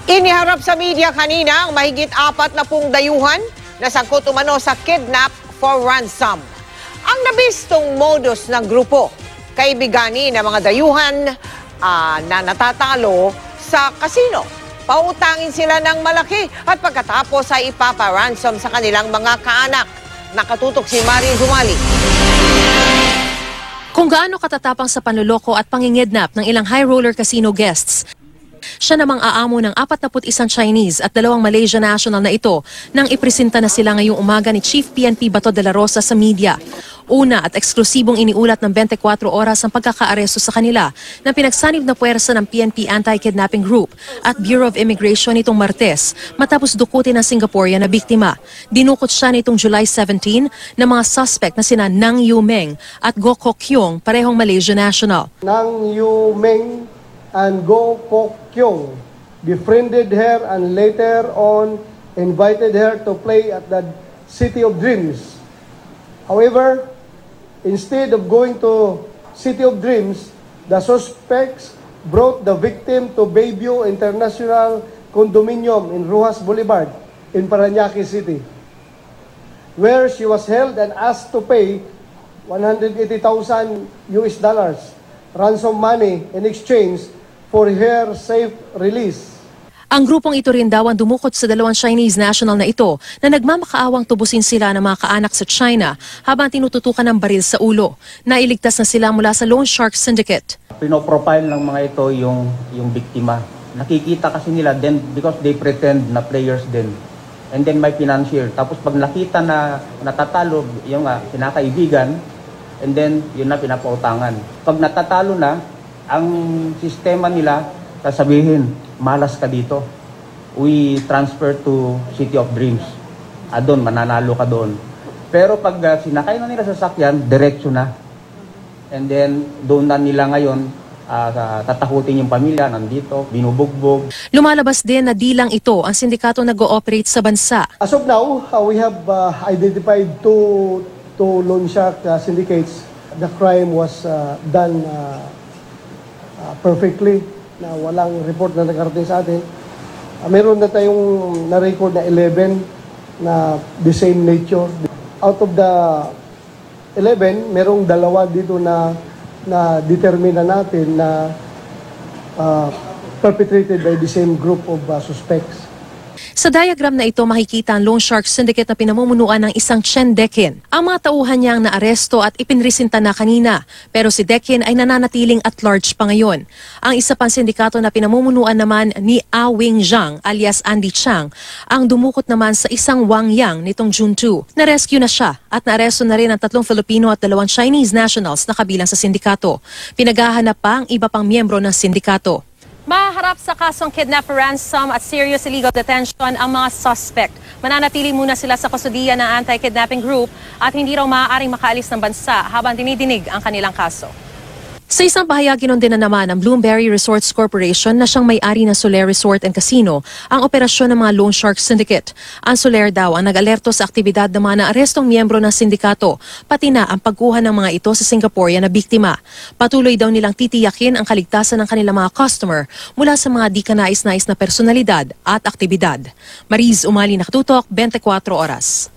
Iniharap sa media kanina ang mahigit 40 dayuhan na sangkot umano sa kidnap for ransom. Ang nabistong modus ng grupo, kaibigani ng mga dayuhan na natatalo sa kasino. Pautangin sila ng malaki at pagkatapos ay ipaparansom sa kanilang mga kaanak. Nakatutok si Marie Zumali. Kung gaano katatapang sa panloloko at pangingidnap ng ilang high roller casino guests, siya namang aamo ng 41 Chinese at 2 Malaysian national na ito nang ipresenta na sila ngayong umaga ni Chief PNP Bato de la Rosa sa media. Una at eksklusibong iniulat ng 24 oras ang pagkakaaresto sa kanila ng pinagsanib na puwersa ng PNP Anti-Kidnapping Group at Bureau of Immigration nitong Martes matapos dukutin ng Singaporean na biktima. Dinukot siya nitong July 17 ng mga suspect na sina Nang Yu Meng at Goh Kok Kyong, parehong Malaysian national. Nang Yu Meng and Goh Kok Kyong befriended her and later on invited her to play at the City of Dreams. However, instead of going to City of Dreams, the suspects brought the victim to Bayview International Condominium in Rojas Boulevard in Parañaque City, where she was held and asked to pay $180,000 ransom money in exchange for her safe release. Ang grupong ito rin daw ang dumukot sa 2 Chinese national na ito na nagmamakaawang tubusin sila ng mga kaanak sa China habang tinututukan ng baril sa ulo. Nailigtas na sila mula sa Loan Shark Syndicate. Pinoprofile ng mga ito yung biktima. Nakikita kasi nila then because they pretend na players din. And then may financier. Tapos pag nakita na natatalo, yung kinakaibigan, and then yun na pinapautangan. Pag natatalo na, ang sistema nila, sasabihin, malas ka dito. We transfer to City of Dreams. Doon, mananalo ka doon. Pero pag sinakay na nila sa sasakyan, diretso na. And then, doon na nila ngayon, tatakutin yung pamilya, nandito, binubugbog. Lumalabas din na di lang ito ang sindikato nag-ooperate sa bansa. As of now, we have identified two loan shark syndicates. The crime was done perfectly, na walang report na nakarating sa atin. Meron na tayong na-record na 11 na the same nature. Out of the 11, merong 2 dito na determine natin na perpetrated by the same group of suspects. Sa diagram na ito makikita ang Loan Shark Syndicate na pinamumunuan ng isang Chen Dekin. Ang mga tauhan niyang naaresto at ipinresinta na kanina, pero si Dekin ay nananatiling at large pa ngayon. Ang isa pang sindikato na pinamumunuan naman ni Wing Zhang alias Andy Chang ang dumukot naman sa isang Wang Yang nitong June 2. Narescue na siya at naaresto na rin ang 3 Filipino at 2 Chinese nationals na kabilang sa sindikato. Pinaghahanap pa ang iba pang miyembro ng sindikato. Maharap sa kasong kidnap, ransom at serious illegal detention ang mga suspect. Mananatili muna sila sa kustudiya ng anti-kidnapping group at hindi raw maaaring makaalis ng bansa habang dinidinig ang kanilang kaso. Sa isang pahayag, kinundi na naman ang Bloomberry Resorts Corporation na siyang may-ari ng Soler Resort and Casino ang operasyon ng mga Loan Shark Syndicate. Ang Soler daw ang nag-alerto sa aktibidad ng mga naarestong miyembro ng sindikato, pati na ang pagkuha ng mga ito sa Singaporean na biktima. Patuloy daw nilang titiyakin ang kaligtasan ng kanilang mga customer mula sa mga di kanais-nais na personalidad at aktibidad. Mariz Umali, Nakatutok, 24 Oras.